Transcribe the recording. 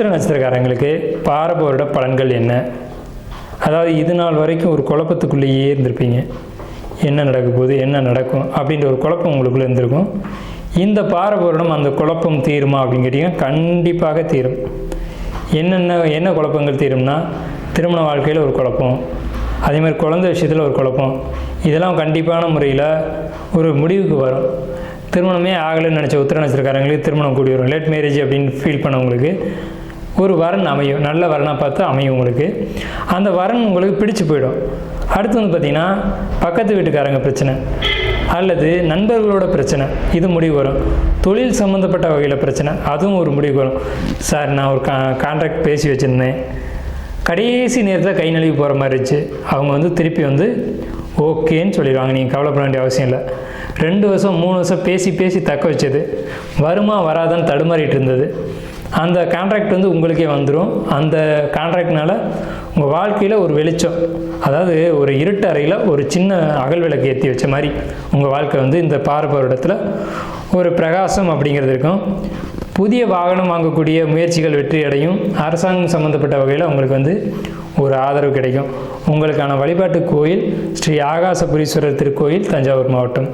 உத்திர நட்சத்திரக்காரங்களுக்கு பாரபோரோட பலன்கள் என்ன? அதாவது இது நாள் வரைக்கும் ஒரு குழப்பத்துக்குள்ளேயே இருந்திருப்பீங்க. என்ன நடக்க போகுது, என்ன நடக்கும் அப்படின்ற ஒரு குழப்பம் உங்களுக்குள்ளே இருந்திருக்கும். இந்த பாரபோரிடம் அந்த குழப்பம் தீருமா அப்படின்னு கேட்டிங்கன்னா கண்டிப்பாக தீரும். என்ன குழப்பங்கள் தீரும்னா, திருமண வாழ்க்கையில் ஒரு குழப்பம், அதேமாதிரி குழந்தை விஷயத்தில் ஒரு குழப்பம், இதெல்லாம் கண்டிப்பான முறையில் ஒரு முடிவுக்கு வரும். திருமணமே ஆகலைன்னு நினச்ச உத்திர நட்சத்திரக்காரங்களுக்கு திருமணம் கூடி வரும். லேட் மேரேஜ் அப்படின்னு ஃபீல் பண்ணவங்களுக்கு ஒரு வரன் அமையும், நல்ல வரனாக பார்த்து அமையும் உங்களுக்கு. அந்த வரன் உங்களுக்கு பிடிச்சு போயிடும். அடுத்து வந்து பார்த்திங்கன்னா பக்கத்து வீட்டுக்காரங்க பிரச்சனை அல்லது நண்பர்களோட பிரச்சனை, இது முடிவு வரும். தொழில் சம்மந்தப்பட்ட வகையில் பிரச்சனை, அதுவும் ஒரு முடிவு வரும். சார் நான் ஒரு கான்ட்ராக்ட் பேசி வச்சுருந்தேன், கடைசி நேரத்தில் கை நழுவி போகிற மாதிரி இருந்துச்சு. அவங்க வந்து திருப்பி வந்து ஓகேன்னு சொல்லிடுவாங்க. நீங்கள் கவலைப்பட வேண்டிய அவசியம் இல்லை. 2 வருஷம் 3 வருஷம் பேசி தக்க வச்சது வருமா வராதான்னு தடுமாறிட்டு இருந்தது. அந்த கான்ட்ராக்ட் வந்து உங்களுக்கே வந்துடும். அந்த கான்ட்ராக்ட்னால உங்கள் வாழ்க்கையில் ஒரு வெளிச்சம், அதாவது ஒரு இருட்டு அறையில் ஒரு சின்ன அகல் விளக்கு ஏற்றி வச்ச மாதிரி உங்கள் வாழ்க்கை வந்து இந்த பாரபோரிடத்தில் ஒரு பிரகாசம் அப்படிங்கிறது இருக்கும். புதிய வாகனம் வாங்கக்கூடிய முயற்சிகள் வெற்றி அடையும். அரசாங்கம் சம்மந்தப்பட்ட வகையில் உங்களுக்கு வந்து ஒரு ஆதரவு கிடைக்கும். உங்களுக்கான வழிபாட்டு கோயில் ஸ்ரீ ஆகாசபுரீஸ்வரர் திருக்கோயில், தஞ்சாவூர் மாவட்டம்.